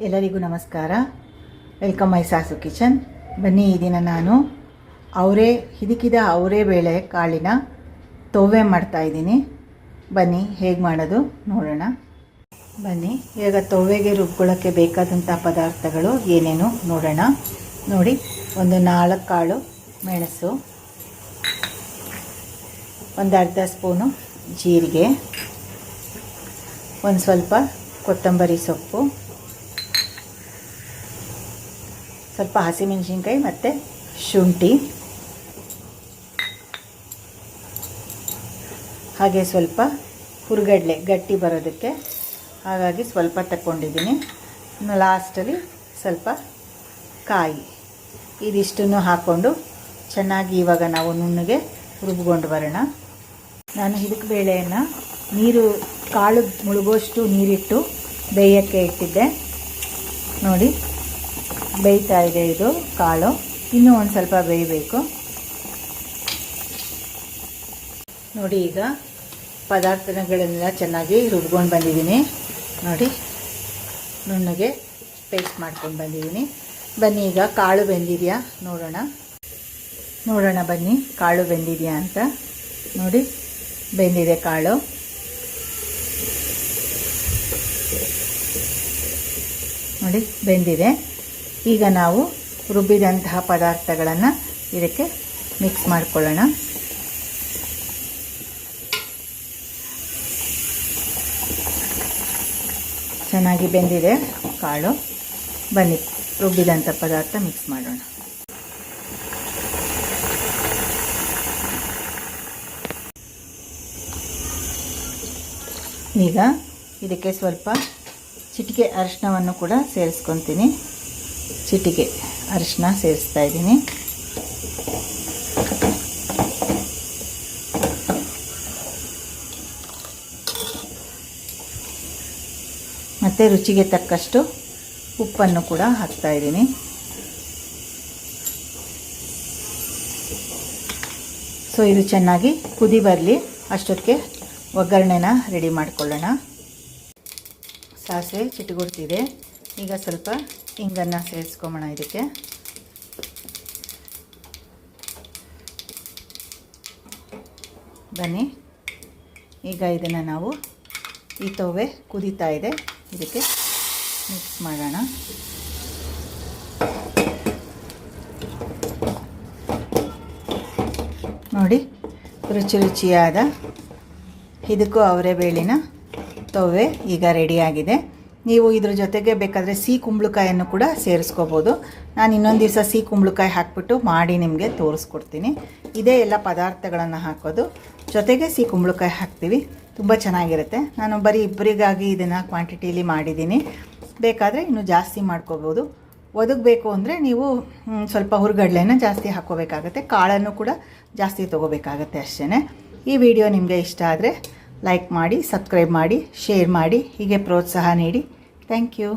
ಎಲ್ಲರಿಗೂ ನಮಸ್ಕಾರ. ವೆಲ್ಕಮ್ ಮೈ sauce kitchen. ಬನ್ನಿ, ಈ ದಿನ ನಾನು ಹಿದಕಿದ ಅವರೇ ಬೇಳೆ ಕಾಳಿನ ತೋವೆ ಮಾಡ್ತಾಯಿದ್ದೀನಿ. ಬನ್ನಿ ಹೇಗೆ ಮಾಡೋದು ನೋಡೋಣ. ಬನ್ನಿ, ಈಗ ತೋವೆಗೆ ರುಬ್ಕೊಳ್ಳೋಕ್ಕೆ ಬೇಕಾದಂಥ ಪದಾರ್ಥಗಳು ಏನೇನು ನೋಡೋಣ. ನೋಡಿ, ಒಂದು 4 ಕಾಳು ಮೆಣಸು, ಒಂದು ಅರ್ಧ ಸ್ಪೂನು ಜೀರಿಗೆ, ಒಂದು ಸ್ವಲ್ಪ ಕೊತ್ತಂಬರಿ ಸೊಪ್ಪು, ಸ್ವಲ್ಪ ಹಸಿಮೆಣಸಿನ್ಕಾಯಿ ಮತ್ತು ಶುಂಠಿ, ಹಾಗೆ ಸ್ವಲ್ಪ ಹುರ್ಗಡ್ಲೆ ಗಟ್ಟಿ ಬರೋದಕ್ಕೆ, ಹಾಗಾಗಿ ಸ್ವಲ್ಪ ತಗೊಂಡಿದ್ದೀನಿ. ಲಾಸ್ಟಲ್ಲಿ ಸ್ವಲ್ಪ ಕಾಯಿ. ಇದಿಷ್ಟನ್ನು ಹಾಕ್ಕೊಂಡು ಚೆನ್ನಾಗಿ ಇವಾಗ ನಾವು ನುಣ್ಣಗೆ ರುಬ್ಕೊಂಡು ಬರೋಣ. ನಾನು ಇದಕ್ಕೆ ಬೇಳೆಯನ್ನು ಕಾಳು ಮುಳುಗೋಷ್ಟು ನೀರಿಟ್ಟು ಬೇಯೋಕ್ಕೆ ಇಟ್ಟಿದ್ದೆ. ನೋಡಿ, ಬೇಯ್ತಾ ಇದೆ ಇದು ಕಾಳು. ಇನ್ನೂ ಒಂದು ಸ್ವಲ್ಪ ಬೇಯಬೇಕು. ನೋಡಿ, ಈಗ ಪದಾರ್ಥಗಳನ್ನೆಲ್ಲ ಚೆನ್ನಾಗಿ ರುಬ್ಕೊಂಡು ಬಂದಿದ್ದೀನಿ. ನೋಡಿ, ನುಣ್ಣಗೆ ಪೇಸ್ಟ್ ಮಾಡ್ಕೊಂಡು ಬಂದಿದ್ದೀನಿ. ಬನ್ನಿ, ಈಗ ಕಾಳು ಬೆಂದಿದೆಯಾ ನೋಡೋಣ. ಬನ್ನಿ, ಕಾಳು ಬೆಂದಿದೆಯಾ ಅಂತ. ನೋಡಿ, ಬೆಂದಿದೆ ಕಾಳು. ನೋಡಿ, ಬೆಂದಿದೆ. ಈಗ ನಾವು ರುಬ್ಬಿದಂತಹ ಪದಾರ್ಥಗಳನ್ನು ಇದಕ್ಕೆ ಮಿಕ್ಸ್ ಮಾಡ್ಕೊಳ್ಳೋಣ. ಚೆನ್ನಾಗಿ ಬೆಂದಿದೆ ಕಾಳು. ಬನ್ನಿ, ರುಬ್ಬಿದಂಥ ಪದಾರ್ಥ ಮಿಕ್ಸ್ ಮಾಡೋಣ. ಈಗ ಇದಕ್ಕೆ ಸ್ವಲ್ಪ ಚಿಟಿಕೆ ಅರಿಶಿನವನ್ನು ಕೂಡ ಸೇರಿಸ್ಕೊತೀನಿ. ಚಿಟಿಕೆ ಅರಿಶಿನ ಸೇರಿಸ್ತಾ ಇದ್ದೀನಿ. ಮತ್ತು ರುಚಿಗೆ ತಕ್ಕಷ್ಟು ಉಪ್ಪನ್ನು ಕೂಡ ಹಾಕ್ತಾ ಇದ್ದೀನಿ. ಸೊ ಇದು ಚೆನ್ನಾಗಿ ಕುದಿ ಬರಲಿ, ಅಷ್ಟೊತ್ತಿಗೆ ಒಗ್ಗರಣೆನ ರೆಡಿ ಮಾಡ್ಕೊಳ್ಳೋಣ. ಸಾಸಿವೆ ಚಿಟುಗುಡ್ತಿದೆ. ಈಗ ಸ್ವಲ್ಪ ಹಿಂಗನ್ನು ಸೇರಿಸ್ಕೊಂಬೋಣ ಇದಕ್ಕೆ. ಬನ್ನಿ, ಈಗ ಇದನ್ನು ನಾವು ಈ ತೋವೆ ಕುದೀತಾ ಇದೆ, ಇದಕ್ಕೆ ಮಿಕ್ಸ್ ಮಾಡೋಣ. ನೋಡಿ, ರುಚಿಯಾದ ಇದಕ್ಕೂ ಅವರೇ ಬೇಳಿನ ತೋವೆ ಈಗ ರೆಡಿಯಾಗಿದೆ. ನೀವು ಇದ್ರ ಜೊತೆಗೆ ಬೇಕಾದರೆ ಸಿಹಿ ಕುಂಬಳಕಾಯನ್ನು ಕೂಡ ಸೇರಿಸ್ಕೋಬೋದು. ನಾನು ಇನ್ನೊಂದು ದಿವಸ ಸಿಹಿ ಕುಂಬಳಕಾಯಿ ಹಾಕಿಬಿಟ್ಟು ಮಾಡಿ ನಿಮಗೆ ತೋರಿಸ್ಕೊಡ್ತೀನಿ. ಇದೇ ಎಲ್ಲ ಪದಾರ್ಥಗಳನ್ನು ಹಾಕೋದು, ಜೊತೆಗೆ ಸಿಹಿ ಕುಂಬಳಕಾಯಿ ಹಾಕ್ತೀವಿ. ತುಂಬ ಚೆನ್ನಾಗಿರುತ್ತೆ. ನಾನು ಬರೀ ಇಬ್ಬರಿಗಾಗಿ ಇದನ್ನು ಕ್ವಾಂಟಿಟಿಲಿ ಮಾಡಿದ್ದೀನಿ. ಬೇಕಾದರೆ ಇನ್ನೂ ಜಾಸ್ತಿ ಮಾಡ್ಕೋಬೋದು. ಒದಗಬೇಕು ಅಂದರೆ ನೀವು ಸ್ವಲ್ಪ ಹುರ್ಗಡ್ಲೆನ ಜಾಸ್ತಿ ಹಾಕ್ಕೋಬೇಕಾಗತ್ತೆ. ಕಾಳನ್ನು ಕೂಡ ಜಾಸ್ತಿ ತೊಗೋಬೇಕಾಗತ್ತೆ, ಅಷ್ಟೇ. ಈ ವಿಡಿಯೋ ನಿಮಗೆ ಇಷ್ಟ ಆದರೆ ಲೈಕ್ ಮಾಡಿ, ಸಬ್ಸ್ಕ್ರೈಬ್ ಮಾಡಿ, ಶೇರ್ ಮಾಡಿ, ಹೀಗೆ ಪ್ರೋತ್ಸಾಹ ನೀಡಿ. Thank you.